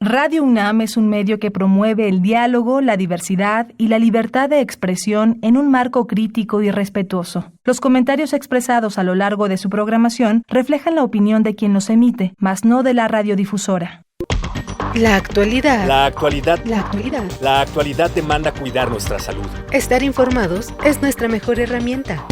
Radio UNAM es un medio que promueve el diálogo, la diversidad y la libertad de expresión en un marco crítico y respetuoso. Los comentarios expresados a lo largo de su programación reflejan la opinión de quien los emite, mas no de la radiodifusora. La actualidad. La actualidad. La actualidad. La actualidad demanda cuidar nuestra salud. Estar informados es nuestra mejor herramienta.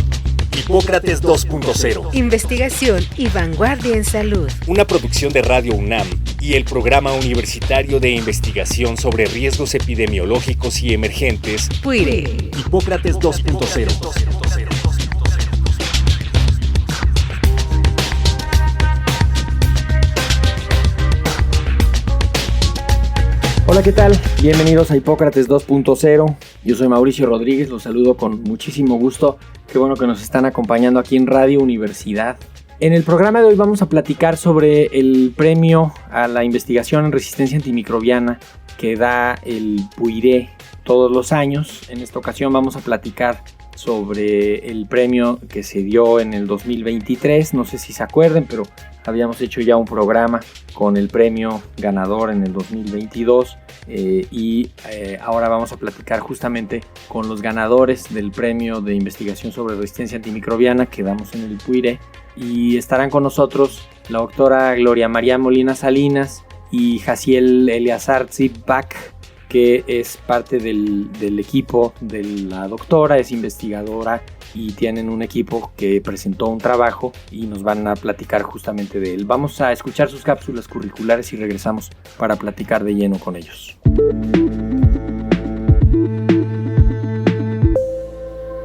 Hipócrates 2.0. Investigación y vanguardia en salud. Una producción de Radio UNAM y el Programa Universitario de Investigación sobre Riesgos Epidemiológicos y Emergentes. PUIRE. Hipócrates 2.0. Hola, ¿qué tal? Bienvenidos a Hipócrates 2.0. Yo soy Mauricio Rodríguez, los saludo con muchísimo gusto. Qué bueno que nos están acompañando aquí en Radio Universidad. En el programa de hoy vamos a platicar sobre el premio a la investigación en resistencia antimicrobiana que da el PUIRE todos los años. En esta ocasión vamos a platicar sobre el premio que se dio en el 2023. No sé si se acuerden, pero habíamos hecho ya un programa con el premio ganador en el 2022 y ahora vamos a platicar justamente con los ganadores del premio de investigación sobre resistencia antimicrobiana que damos en el PUIRE, y estarán con nosotros la doctora Gloria María Molina Salinas y Jaciel Eleazar Zibak, que es parte del equipo de la doctora, es investigadora y tienen un equipo que presentó un trabajo y nos van a platicar justamente de él. Vamos a escuchar sus cápsulas curriculares y regresamos para platicar de lleno con ellos.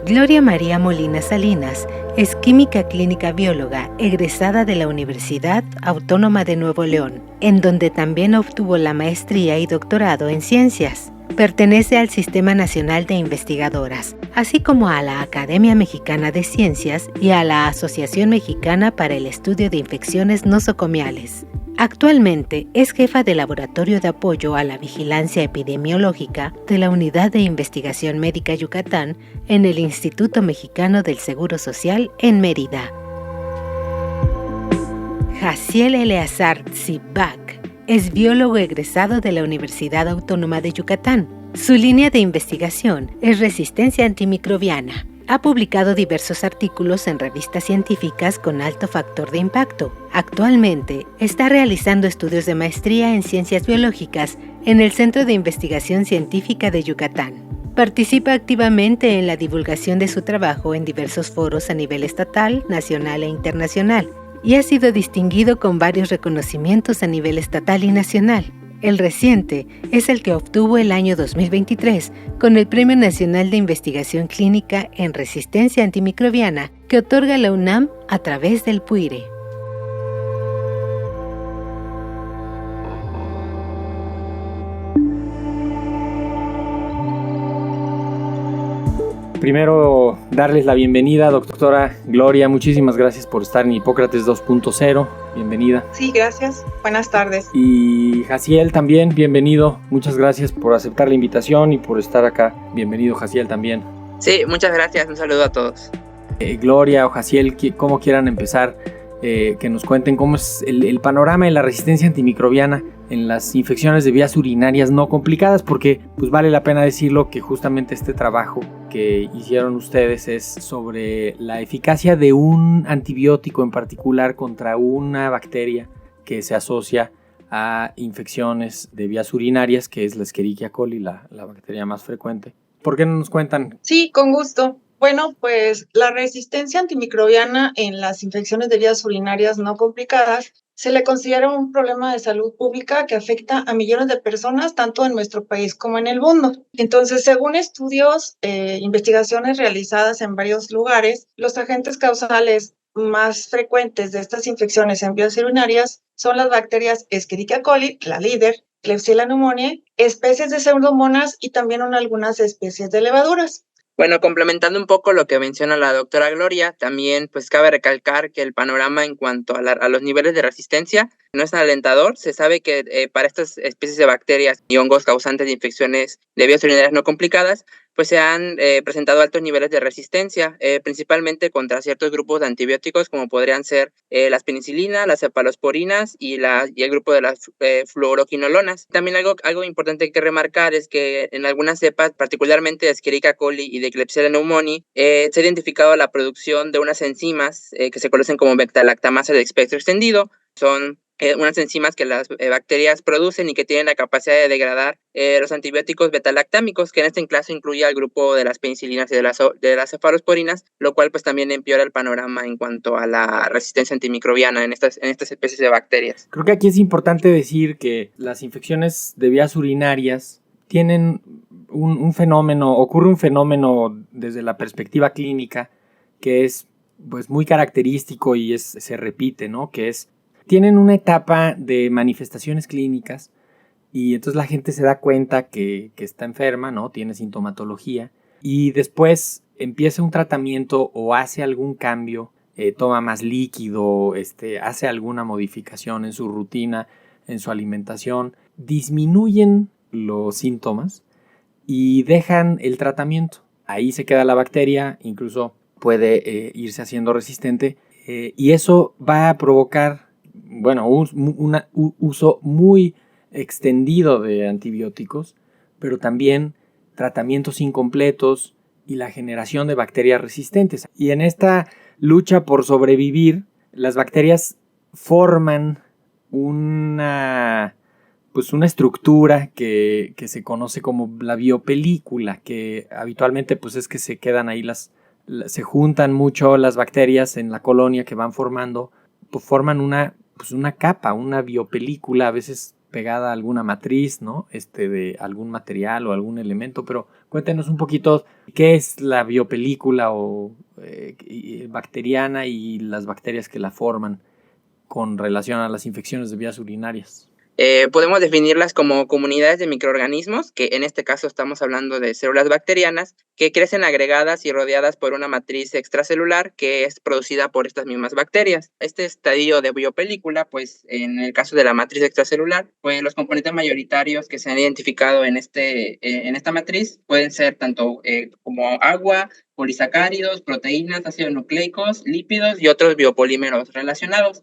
Gloria María Molina Salinas es química clínica bióloga egresada de la Universidad Autónoma de Nuevo León, en donde también obtuvo la maestría y doctorado en ciencias. Pertenece al Sistema Nacional de Investigadoras, así como a la Academia Mexicana de Ciencias y a la Asociación Mexicana para el Estudio de Infecciones Nosocomiales. Actualmente es jefa de Laboratorio de Apoyo a la Vigilancia Epidemiológica de la Unidad de Investigación Médica Yucatán en el Instituto Mexicano del Seguro Social en Mérida. Jaciel Eleazar Zibak es biólogo egresado de la Universidad Autónoma de Yucatán. Su línea de investigación es resistencia antimicrobiana. Ha publicado diversos artículos en revistas científicas con alto factor de impacto. Actualmente está realizando estudios de maestría en ciencias biológicas en el Centro de Investigación Científica de Yucatán. Participa activamente en la divulgación de su trabajo en diversos foros a nivel estatal, nacional e internacional, y ha sido distinguido con varios reconocimientos a nivel estatal y nacional. El reciente es el que obtuvo el año 2023 con el Premio Nacional de Investigación Clínica en Resistencia Antimicrobiana que otorga la UNAM a través del PUIRE. Primero, darles la bienvenida, doctora Gloria. Muchísimas gracias por estar en Hipócrates 2.0. Bienvenida. Sí, gracias. Buenas tardes. Y Jaciel también, bienvenido. Muchas gracias por aceptar la invitación y por estar acá. Bienvenido, Jaciel, también. Sí, muchas gracias. Un saludo a todos. Gloria o Jaciel, como quieran empezar, que nos cuenten cómo es el panorama de la resistencia antimicrobiana en las infecciones de vías urinarias no complicadas, porque pues vale la pena decirlo que justamente este trabajo que hicieron ustedes es sobre la eficacia de un antibiótico en particular contra una bacteria que se asocia a infecciones de vías urinarias, que es la Escherichia coli, la bacteria más frecuente. ¿Por qué no nos cuentan? Sí, con gusto. Bueno, pues la resistencia antimicrobiana en las infecciones de vías urinarias no complicadas se le considera un problema de salud pública que afecta a millones de personas, tanto en nuestro país como en el mundo. Entonces, según estudios, investigaciones realizadas en varios lugares, los agentes causales más frecuentes de estas infecciones en vías urinarias son las bacterias Escherichia coli, la líder, Klebsiella pneumoniae, especies de pseudomonas y también algunas especies de levaduras. Bueno, complementando un poco lo que menciona la doctora Gloria, también pues cabe recalcar que el panorama en cuanto a los niveles de resistencia no es alentador. Se sabe que para estas especies de bacterias y hongos causantes de infecciones de vías urinarias no complicadas, pues se han presentado altos niveles de resistencia, principalmente contra ciertos grupos de antibióticos como podrían ser las penicilinas, las cefalosporinas y el grupo de las fluoroquinolonas. También algo importante que remarcar es que en algunas cepas, particularmente de Escherichia coli y de Klebsiella pneumoniae, se ha identificado la producción de unas enzimas que se conocen como beta-lactamasa de espectro extendido. Son unas enzimas que las bacterias producen y que tienen la capacidad de degradar los antibióticos beta-lactámicos, que en este caso incluye al grupo de las penicilinas y de las cefalosporinas, lo cual pues también empeora el panorama en cuanto a la resistencia antimicrobiana en estas especies de bacterias. Creo que aquí es importante decir que las infecciones de vías urinarias tienen ocurre un fenómeno desde la perspectiva clínica que es pues muy característico y se repite, ¿no? Que es tienen una etapa de manifestaciones clínicas y entonces la gente se da cuenta que está enferma, ¿no? Tiene sintomatología y después empieza un tratamiento o hace algún cambio, toma más líquido, hace alguna modificación en su rutina, en su alimentación, disminuyen los síntomas y dejan el tratamiento. Ahí se queda la bacteria, incluso puede irse haciendo resistente y eso va a provocar un uso muy extendido de antibióticos, pero también tratamientos incompletos y la generación de bacterias resistentes. Y en esta lucha por sobrevivir, las bacterias forman una estructura que se conoce como la biopelícula, que habitualmente pues es que se quedan ahí se juntan mucho las bacterias en la colonia que van formando, pues forman una capa, una biopelícula, a veces pegada a alguna matriz, ¿no? De algún material o algún elemento, pero cuéntenos un poquito qué es la biopelícula bacteriana y las bacterias que la forman con relación a las infecciones de vías urinarias. Podemos definirlas como comunidades de microorganismos, que en este caso estamos hablando de células bacterianas, que crecen agregadas y rodeadas por una matriz extracelular que es producida por estas mismas bacterias. Este estadio de biopelícula, pues en el caso de la matriz extracelular, pues los componentes mayoritarios que se han identificado en esta matriz pueden ser tanto como agua, polisacáridos, proteínas, ácidos nucleicos, lípidos y otros biopolímeros relacionados.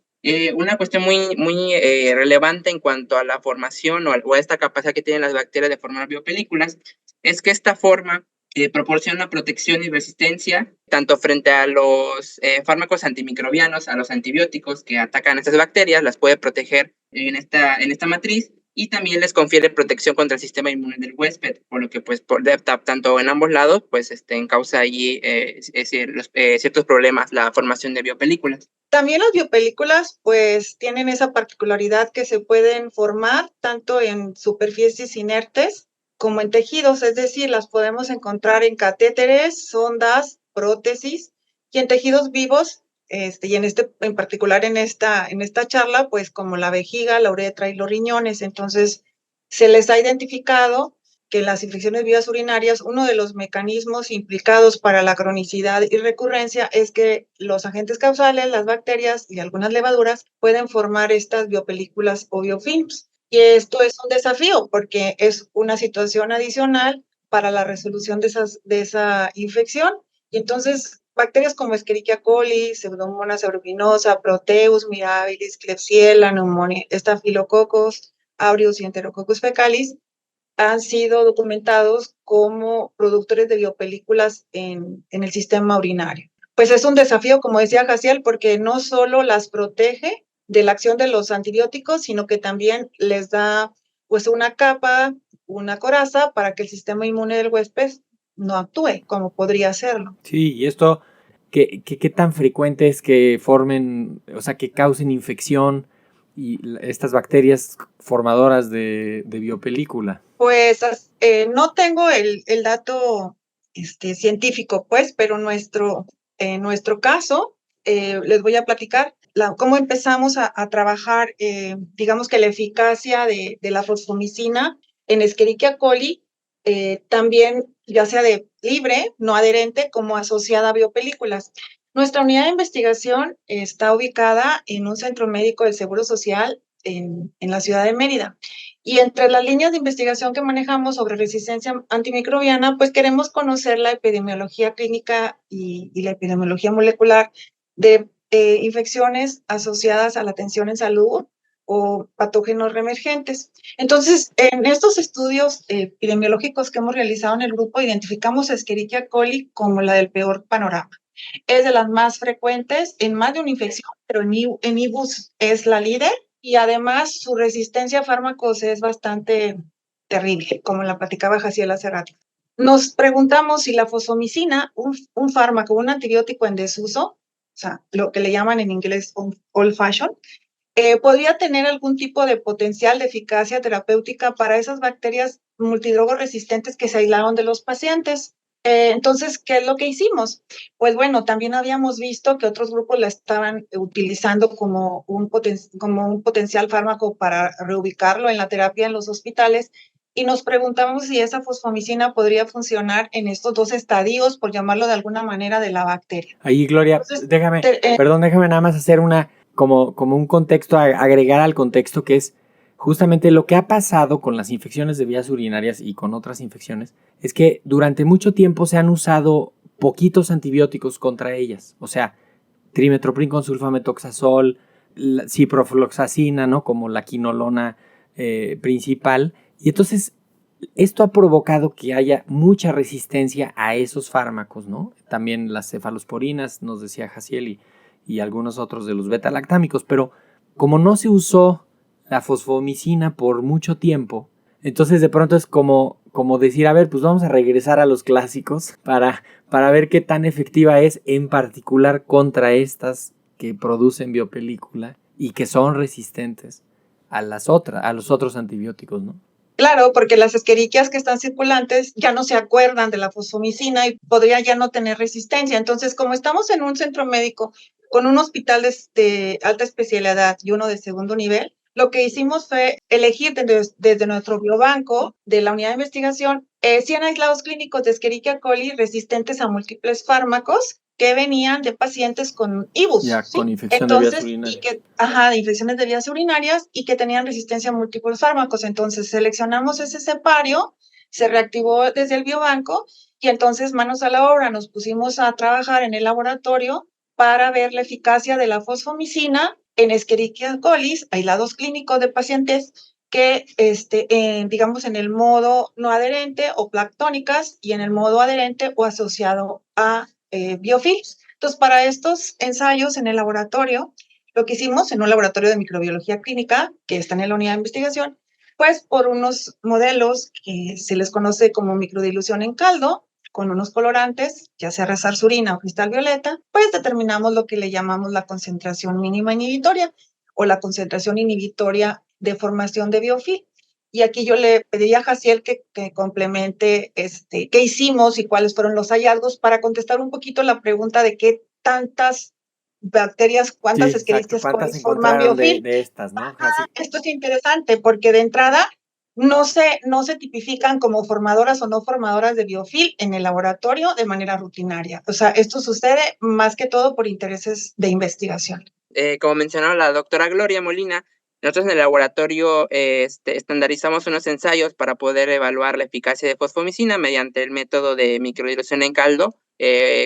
Una cuestión muy relevante en cuanto a la formación o a esta capacidad que tienen las bacterias de formar biopelículas es que esta forma proporciona protección y resistencia tanto frente a los fármacos antimicrobianos, a los antibióticos que atacan a estas bacterias, las puede proteger en esta matriz y también les confiere protección contra el sistema inmune del huésped, por lo que pues tanto en ambos lados pues causa allí ciertos problemas la formación de biopelículas. También las biopelículas pues tienen esa particularidad que se pueden formar tanto en superficies inertes como en tejidos, es decir, las podemos encontrar en catéteres, sondas, prótesis y en tejidos vivos, y en particular en esta charla, pues como la vejiga, la uretra y los riñones. Entonces, se les ha identificado que en las infecciones de vías urinarias, uno de los mecanismos implicados para la cronicidad y recurrencia es que los agentes causales, las bacterias y algunas levaduras pueden formar estas biopelículas o biofilms. Y esto es un desafío porque es una situación adicional para la resolución de esa infección. Y entonces, bacterias como Escherichia coli, Pseudomonas aeruginosa, Proteus mirabilis, Klebsiella pneumoniae, Staphylococcus aureus y Enterococcus fecalis han sido documentados como productores de biopelículas en el sistema urinario. Pues es un desafío, como decía Jaciel, porque no solo las protege de la acción de los antibióticos, sino que también les da pues una capa, una coraza para que el sistema inmune del huésped no actúe como podría hacerlo. Sí, y esto, ¿qué tan frecuente es que formen, o sea, que causen infección y estas bacterias formadoras de biopelícula? Pues no tengo el dato científico, pues, pero en nuestro caso, les voy a platicar cómo empezamos a trabajar, digamos que la eficacia de la fosfomicina en Escherichia coli, también ya sea de libre, no adherente, como asociada a biopelículas. Nuestra unidad de investigación está ubicada en un centro médico del Seguro Social en la ciudad de Mérida. Y entre las líneas de investigación que manejamos sobre resistencia antimicrobiana, pues queremos conocer la epidemiología clínica y la epidemiología molecular de infecciones asociadas a la atención en salud o patógenos reemergentes. Entonces, en estos estudios epidemiológicos que hemos realizado en el grupo, identificamos a Escherichia coli como la del peor panorama. Es de las más frecuentes en más de una infección, pero en IBUS es la líder y además su resistencia a fármacos es bastante terrible, como la platicaba Jaciel hace rato. Nos preguntamos si la fosfomicina, un fármaco, un antibiótico en desuso, o sea, lo que le llaman en inglés old fashion, podría tener algún tipo de potencial de eficacia terapéutica para esas bacterias multidrogo resistentes que se aislaron de los pacientes. Entonces, ¿qué es lo que hicimos? Pues bueno, también habíamos visto que otros grupos la estaban utilizando como un potencial fármaco para reubicarlo en la terapia en los hospitales y nos preguntamos si esa fosfomicina podría funcionar en estos dos estadios, por llamarlo de alguna manera, de la bacteria. Ahí, Gloria, Entonces, déjame nada más hacer como un contexto, agregar al contexto que es justamente lo que ha pasado con las infecciones de vías urinarias y con otras infecciones, es que durante mucho tiempo se han usado poquitos antibióticos contra ellas, o sea, trimmetoprim con sulfametoxazol, ciprofloxacina, ¿no? Como la quinolona principal, y entonces esto ha provocado que haya mucha resistencia a esos fármacos, ¿no? También las cefalosporinas, nos decía Jaciel, y algunos otros de los beta-lactámicos, pero como no se usó la fosfomicina por mucho tiempo, entonces de pronto es como decir, a ver, pues vamos a regresar a los clásicos para ver qué tan efectiva es, en particular contra estas que producen biopelícula y que son resistentes a los otros antibióticos, ¿no? Claro, porque las escherichias que están circulantes ya no se acuerdan de la fosfomicina y podría ya no tener resistencia. Entonces, como estamos en un centro médico con un hospital de alta especialidad y uno de segundo nivel, lo que hicimos fue elegir desde nuestro biobanco de la unidad de investigación 100 aislados clínicos de Escherichia coli resistentes a múltiples fármacos que venían de pacientes con IBUS. Ya, ¿sí? Con infección de vías urinarias. De infecciones de vías urinarias y que tenían resistencia a múltiples fármacos. Entonces seleccionamos ese cepario, se reactivó desde el biobanco y entonces manos a la obra nos pusimos a trabajar en el laboratorio para ver la eficacia de la fosfomicina en Escherichia coli, aislados clínicos de pacientes que, digamos, en el modo no adherente o planctónicas y en el modo adherente o asociado a biofilms. Entonces, para estos ensayos en el laboratorio, lo que hicimos en un laboratorio de microbiología clínica, que está en la unidad de investigación, pues por unos modelos que se les conoce como microdilución en caldo, con unos colorantes, ya sea resarsurina o cristal violeta, pues determinamos lo que le llamamos la concentración mínima inhibitoria o la concentración inhibitoria de formación de biofilm. Y aquí yo le pedí a Jaciel que complemente qué hicimos y cuáles fueron los hallazgos para contestar un poquito la pregunta de qué tantas bacterias, cuántas Escherichia coli forman biofilm. De estas, ¿no? Esto es interesante porque de entrada no se tipifican como formadoras o no formadoras de biofilm en el laboratorio de manera rutinaria. O sea, esto sucede más que todo por intereses de investigación. Como mencionó la doctora Gloria Molina, nosotros en el laboratorio estandarizamos unos ensayos para poder evaluar la eficacia de fosfomicina mediante el método de microdilución en caldo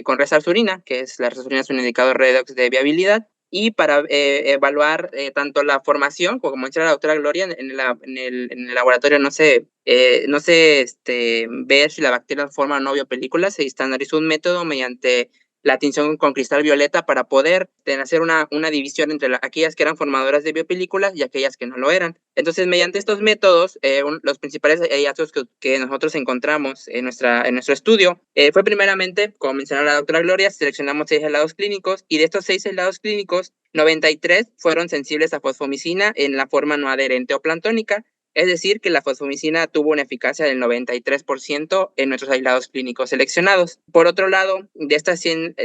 con resarsurina, que es la resarsurina es un indicador redox de viabilidad, y para evaluar tanto la formación, como menciona la doctora Gloria, en el laboratorio no se ve si la bacteria forma o no biopelículas, se estandarizó un método mediante la tinción con cristal violeta para poder hacer una división entre aquellas que eran formadoras de biopelículas y aquellas que no lo eran. Entonces, mediante estos métodos, los principales hallazgos que nosotros encontramos en nuestro estudio fue primeramente, como mencionó la doctora Gloria, seleccionamos 6 aislados clínicos y de estos 6 aislados clínicos, 93 fueron sensibles a fosfomicina en la forma no adherente o planctónica. Es decir, que la fosfomicina tuvo una eficacia del 93% en nuestros aislados clínicos seleccionados. Por otro lado, de estos 100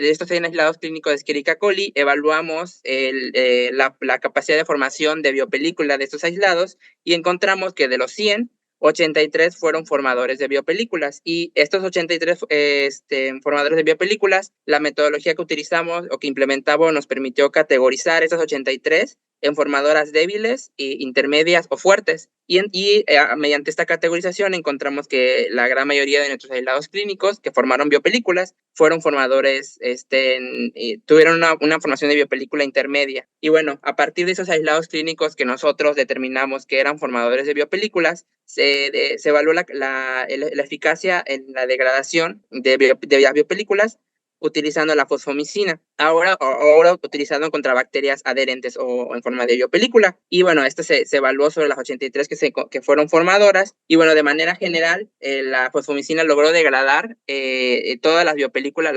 aislados clínicos de Escherichia coli, evaluamos la capacidad de formación de biopelícula de estos aislados y encontramos que de los 100, 83 fueron formadores de biopelículas. Y estos 83 formadores de biopelículas, la metodología que utilizamos o que implementamos nos permitió categorizar estos 83 en formadoras débiles, intermedias o fuertes. Mediante esta categorización encontramos que la gran mayoría de nuestros aislados clínicos que formaron biopelículas fueron formadores, tuvieron una formación de biopelícula intermedia. Y bueno, a partir de esos aislados clínicos que nosotros determinamos que eran formadores de biopelículas, se evaluó la eficacia en la degradación de las biopelículas utilizando la fosfomicina, ahora utilizando contra bacterias adherentes o en forma de biopelícula. Y bueno, esto se evaluó sobre las 83 que fueron formadoras. Y bueno, de manera general, la fosfomicina logró degradar todas las biopelículas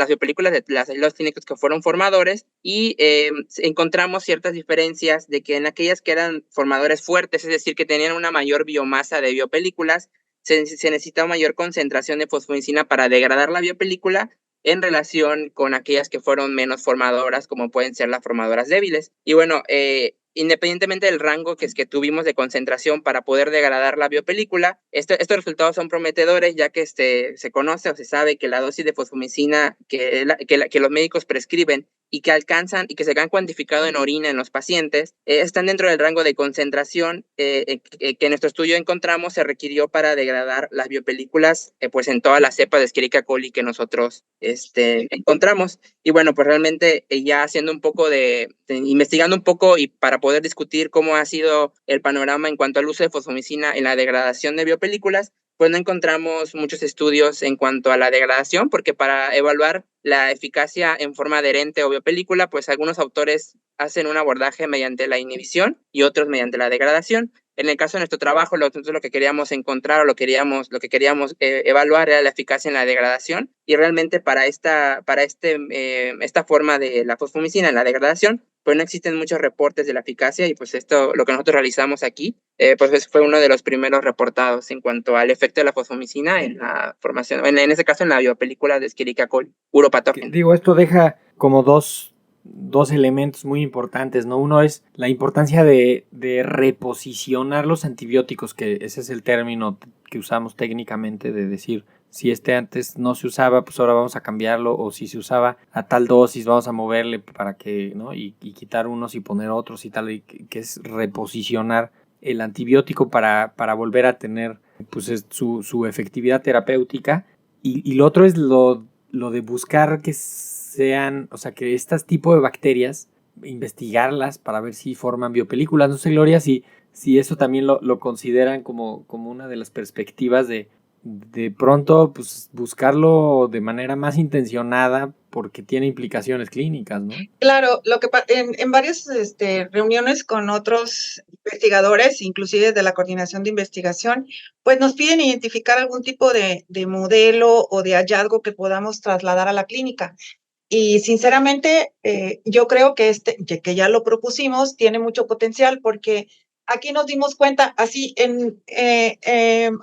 de los aislados clínicos que fueron formadores, y encontramos ciertas diferencias de que en aquellas que eran formadores fuertes, es decir, que tenían una mayor biomasa de biopelículas, se necesitaba mayor concentración de fosfomicina para degradar la biopelícula en relación con aquellas que fueron menos formadoras, como pueden ser las formadoras débiles. Y bueno, independientemente del rango que tuvimos de concentración para poder degradar la biopelícula, estos resultados son prometedores, ya que se conoce o se sabe que la dosis de fosfomicina que los médicos prescriben y que alcanzan y que se han cuantificado en orina en los pacientes, están dentro del rango de concentración que en nuestro estudio encontramos se requirió para degradar las biopelículas pues en todas las cepas de Escherichia coli que nosotros encontramos. Y bueno, pues realmente ya haciendo un poco investigando un poco y para poder discutir cómo ha sido el panorama en cuanto al uso de fosfomicina en la degradación de biopelículas, pues no encontramos muchos estudios en cuanto a la degradación, porque para evaluar la eficacia en forma adherente o biopelícula, pues algunos autores hacen un abordaje mediante la inhibición y otros mediante la degradación. En el caso de nuestro trabajo, nosotros lo que queríamos encontrar o lo que queríamos evaluar era la eficacia en la degradación, y realmente para esta forma de la fosfomicina en la degradación, pues no existen muchos reportes de la eficacia, y pues lo que nosotros realizamos aquí, pues fue uno de los primeros reportados en cuanto al efecto de la fosfomicina en la formación, en este caso en la biopelícula de Escherichia coli uropatógena. Digo, esto deja como dos elementos muy importantes, ¿no? Uno es la importancia de reposicionar los antibióticos, que ese es el término que usamos técnicamente, de decir, si antes no se usaba, pues ahora vamos a cambiarlo, o si se usaba a tal dosis, vamos a moverle para que, ¿no? Y quitar unos y poner otros y tal, y que es reposicionar el antibiótico para volver a tener pues su efectividad terapéutica. Y lo otro es lo de buscar que sean, o sea, que estas tipos de bacterias, investigarlas para ver si forman biopelículas. No sé, Gloria, si eso también lo consideran como una de las perspectivas de pronto pues buscarlo de manera más intencionada, porque tiene implicaciones clínicas, ¿no? Claro, en varias reuniones con otros investigadores, inclusive de la coordinación de investigación, pues nos piden identificar algún tipo de modelo o de hallazgo que podamos trasladar a la clínica. Y sinceramente, yo creo que que ya lo propusimos, tiene mucho potencial, porque aquí nos dimos cuenta, así en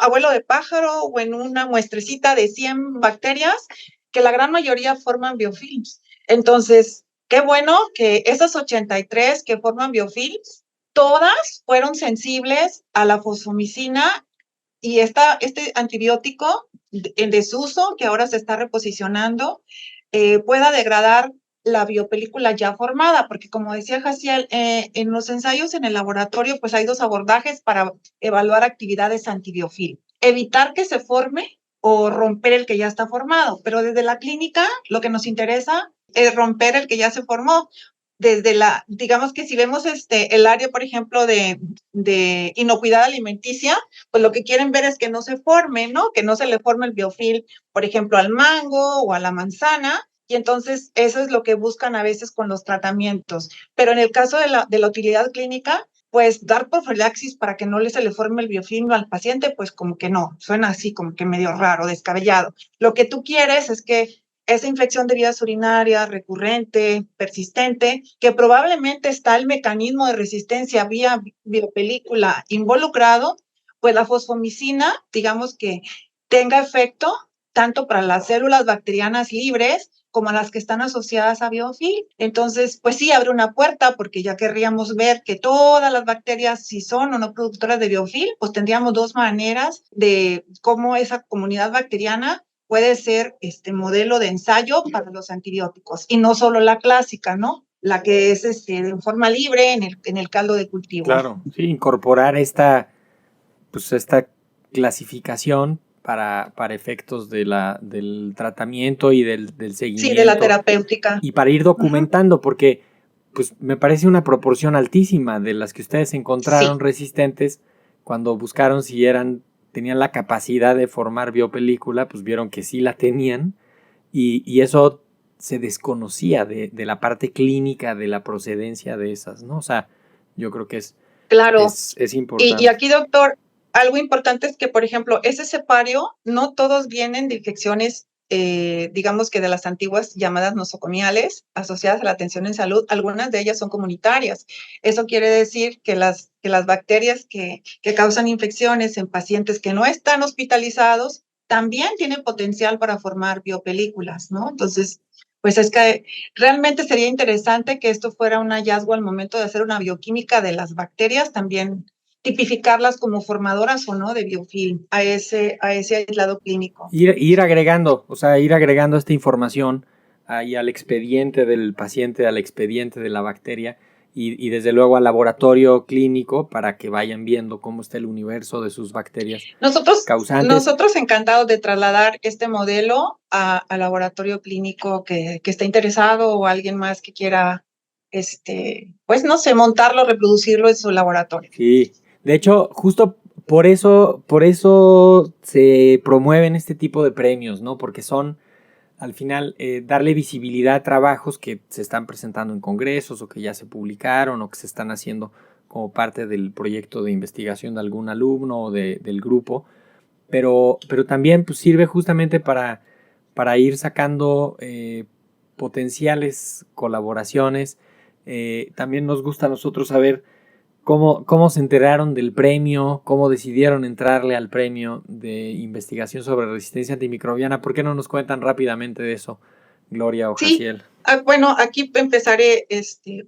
abuelo de pájaro o en una muestrecita de 100 bacterias, que la gran mayoría forman biofilms. Entonces, qué bueno que esas 83 que forman biofilms, todas fueron sensibles a la fosfomicina, y este antibiótico en desuso, que ahora se está reposicionando, pueda degradar la biopelícula ya formada, porque como decía Jaciel, en los ensayos en el laboratorio, pues hay dos abordajes para evaluar actividades antibiofil: evitar que se forme o romper el que ya está formado. Pero desde la clínica, lo que nos interesa es romper el que ya se formó. Digamos que si vemos el área, por ejemplo, de inocuidad alimenticia, pues lo que quieren ver es que no se forme, ¿no? Que no se le forme el biofil, por ejemplo, al mango o a la manzana. Y entonces eso es lo que buscan a veces con los tratamientos. Pero en el caso de la utilidad clínica, pues dar profilaxis para que no se le forme el biofilm al paciente, pues como que no, suena así como que medio raro, descabellado. Lo que tú quieres es que esa infección de vías urinarias recurrente, persistente, que probablemente está el mecanismo de resistencia vía biopelícula involucrado, pues la fosfomicina, digamos que tenga efecto tanto para las células bacterianas libres como las que están asociadas a biofilm. Entonces, pues sí, abre una puerta, porque ya querríamos ver que todas las bacterias, si son o no productoras de biofilm, pues tendríamos dos maneras de cómo esa comunidad bacteriana puede ser modelo de ensayo para los antibióticos, y no solo la clásica, ¿no? la que es de forma libre en el caldo de cultivo. Claro, sí, incorporar esta clasificación para efectos del tratamiento y del seguimiento. Sí, de la terapéutica. Y para ir documentando, porque pues me parece una proporción altísima de las que ustedes encontraron resistentes cuando buscaron si tenían la capacidad de formar biopelícula, pues vieron que sí la tenían y eso se desconocía de la parte clínica de la procedencia de esas, ¿no? O sea, yo creo que es importante. Y aquí, doctor, algo importante es que, por ejemplo, ese cepario, no todos vienen de infecciones, digamos que de las antiguas llamadas nosocomiales, asociadas a la atención en salud. Algunas de ellas son comunitarias. Eso quiere decir que las bacterias que causan infecciones en pacientes que no están hospitalizados también tienen potencial para formar biopelículas, ¿no? Entonces, pues es que realmente sería interesante que esto fuera un hallazgo al momento de hacer una bioquímica de las bacterias, también tipificarlas como formadoras o no de biofilm a ese aislado clínico. Ir agregando esta información ahí al expediente del paciente, al expediente de la bacteria y desde luego al laboratorio clínico para que vayan viendo cómo está el universo de sus bacterias causantes. Nosotros encantados de trasladar este modelo al laboratorio clínico que esté interesado o alguien más que quiera, pues no sé, montarlo, reproducirlo en su laboratorio. Sí, de hecho, justo por eso se promueven este tipo de premios, ¿no? Porque son, al final, darle visibilidad a trabajos que se están presentando en congresos o que ya se publicaron o que se están haciendo como parte del proyecto de investigación de algún alumno o del grupo, pero también pues, sirve justamente para ir sacando potenciales colaboraciones. También nos gusta a nosotros saber cómo se enteraron del premio, cómo decidieron entrarle al premio de investigación sobre resistencia antimicrobiana. ¿Por qué no nos cuentan rápidamente de eso, Gloria o Jaciel? Sí, bueno, aquí empezaré,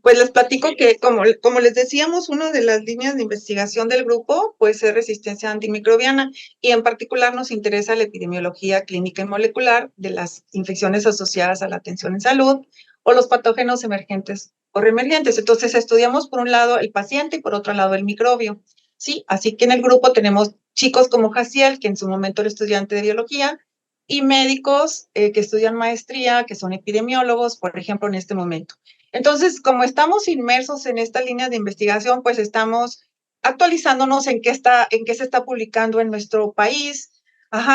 pues les platico que como les decíamos, una de las líneas de investigación del grupo pues es resistencia antimicrobiana y en particular nos interesa la epidemiología clínica y molecular de las infecciones asociadas a la atención en salud o los patógenos emergentes o reemergentes. Entonces estudiamos por un lado el paciente y por otro lado el microbio. Sí, así que en el grupo tenemos chicos como Jaciel, que en su momento era estudiante de biología, y médicos que estudian maestría, que son epidemiólogos, por ejemplo, en este momento. Entonces, como estamos inmersos en esta línea de investigación, pues estamos actualizándonos en qué se está publicando en nuestro país.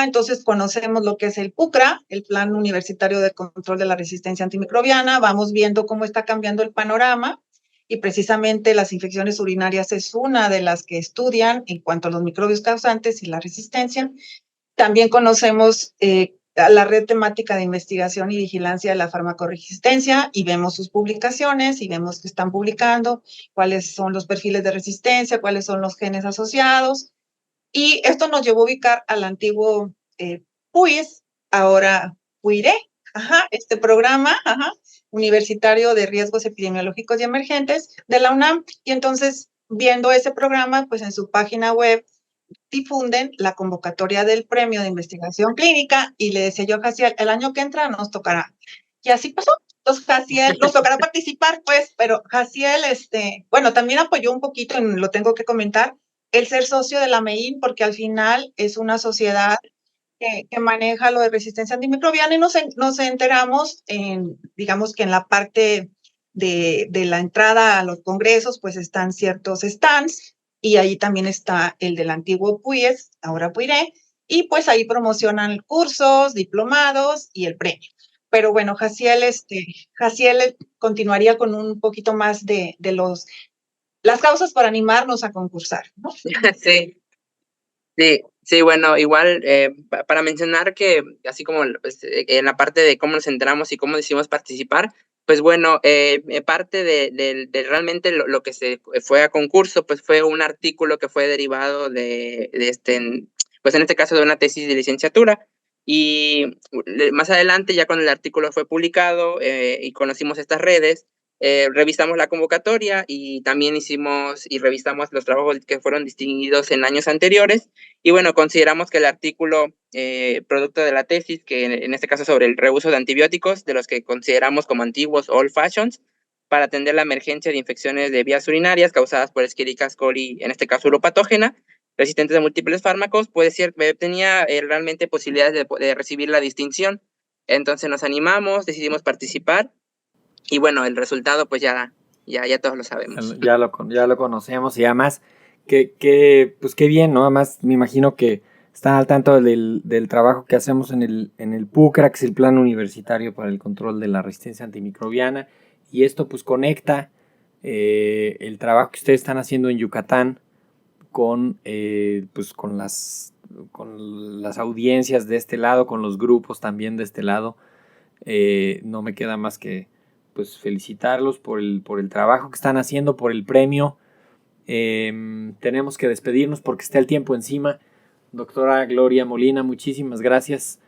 Entonces conocemos lo que es el PUCRA, el Plan Universitario de Control de la Resistencia Antimicrobiana, vamos viendo cómo está cambiando el panorama y precisamente las infecciones urinarias es una de las que estudian en cuanto a los microbios causantes y la resistencia. También conocemos la red temática de investigación y vigilancia de la farmacoresistencia y vemos sus publicaciones y vemos que están publicando, cuáles son los perfiles de resistencia, cuáles son los genes asociados. Y esto nos llevó a ubicar al antiguo PUIS, ahora PUIRE, este programa universitario de riesgos epidemiológicos y emergentes de la UNAM. Y entonces, viendo ese programa, pues en su página web difunden la convocatoria del premio de investigación clínica y le decía yo a Jaciel, el año que entra nos tocará. Y así pasó. Entonces, Jaciel, nos tocará participar, pues, pero Jaciel, bueno, también apoyó un poquito, lo tengo que comentar, el ser socio de la MEIN, porque al final es una sociedad que maneja lo de resistencia antimicrobiana y nos enteramos, digamos que en la parte de la entrada a los congresos, pues están ciertos stands y ahí también está el del antiguo PUIES, ahora PUIRE, y pues ahí promocionan cursos, diplomados y el premio. Pero bueno, Jaciel continuaría con un poquito más de las causas para animarnos a concursar, ¿no? Sí, bueno, igual para mencionar que así como pues, en la parte de cómo nos enteramos y cómo decidimos participar, pues bueno, parte de realmente lo que se fue a concurso, pues fue un artículo que fue derivado pues en este caso de una tesis de licenciatura. Y más adelante, ya cuando el artículo fue publicado y conocimos estas redes, revisamos la convocatoria y también hicimos y revisamos los trabajos que fueron distinguidos en años anteriores. Y bueno, consideramos que el artículo producto de la tesis, que en este caso sobre el reuso de antibióticos, de los que consideramos como antiguos old fashions, para atender la emergencia de infecciones de vías urinarias causadas por Escherichia coli, en este caso uropatógena, resistentes a múltiples fármacos. Tenía realmente posibilidades de recibir la distinción. Entonces nos animamos, decidimos participar y bueno, el resultado pues ya todos lo sabemos. Ya lo conocemos y además pues qué bien, ¿no? Además me imagino que están al tanto del trabajo que hacemos en el PUCRA, que es el Plan Universitario para el Control de la Resistencia Antimicrobiana, y esto pues conecta el trabajo que ustedes están haciendo en Yucatán con las audiencias de este lado, con los grupos también de este lado. No me queda más que pues felicitarlos por el trabajo que están haciendo, por el premio. Tenemos que despedirnos porque está el tiempo encima. Doctora Gloria Molina, muchísimas gracias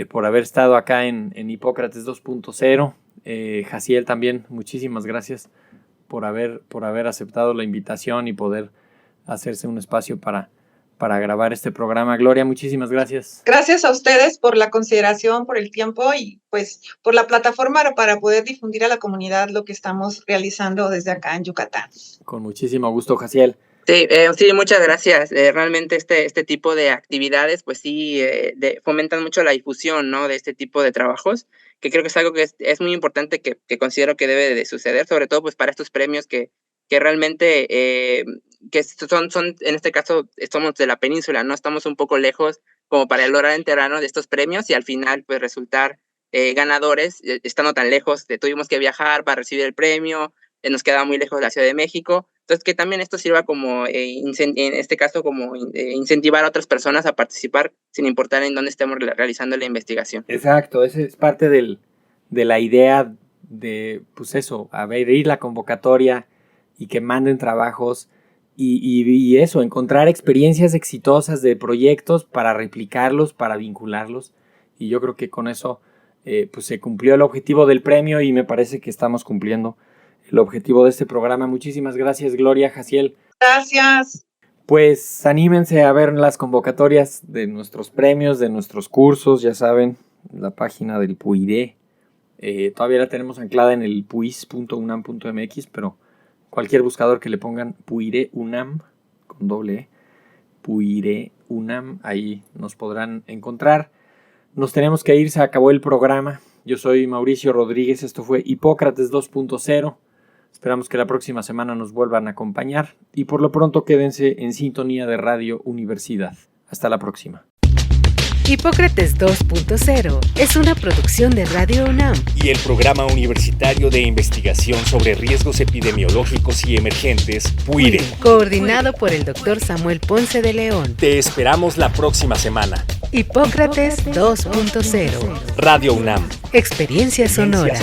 por haber estado acá en Hipócrates 2.0. Jaciel también, muchísimas gracias por haber aceptado la invitación y poder hacerse un espacio para grabar este programa. Gloria, muchísimas gracias. Gracias a ustedes por la consideración, por el tiempo y pues por la plataforma para poder difundir a la comunidad lo que estamos realizando desde acá en Yucatán. Con muchísimo gusto, Jaciel. Sí, muchas gracias. Realmente este tipo de actividades pues sí fomentan mucho la difusión, ¿no?, de este tipo de trabajos, que creo que es algo que es muy importante, que considero que debe de suceder, sobre todo pues para estos premios que realmente que son en este caso somos de la península, ¿no? Estamos un poco lejos como para lograr enterarnos de estos premios y al final pues resultar ganadores, estando tan lejos, tuvimos que viajar para recibir el premio, nos quedaba muy lejos de la Ciudad de México. Entonces, que también esto sirva como, en este caso, como incentivar a otras personas a participar sin importar en dónde estemos realizando la investigación. Exacto, esa es parte de la idea de, pues eso, abrir la convocatoria y que manden trabajos y eso, encontrar experiencias exitosas de proyectos para replicarlos, para vincularlos. Y yo creo que con eso pues se cumplió el objetivo del premio y me parece que estamos cumpliendo el objetivo de este programa. Muchísimas gracias, Gloria, Jaciel. Gracias. Pues anímense a ver las convocatorias de nuestros premios, de nuestros cursos, ya saben, la página del PUIRE. Todavía la tenemos anclada en el puis.unam.mx, pero cualquier buscador que le pongan PUIRE UNAM, con doble E, PUIRE UNAM, ahí nos podrán encontrar. Nos tenemos que ir, se acabó el programa. Yo soy Mauricio Rodríguez, esto fue Hipócrates 2.0. Esperamos que la próxima semana nos vuelvan a acompañar y por lo pronto quédense en sintonía de Radio Universidad. Hasta la próxima. Hipócrates 2.0 es una producción de Radio UNAM y el Programa Universitario de Investigación sobre Riesgos Epidemiológicos y Emergentes, PUIRE, coordinado por el Dr. Samuel Ponce de León. Te esperamos la próxima semana. Hipócrates 2.0 Radio UNAM. Experiencia sonora.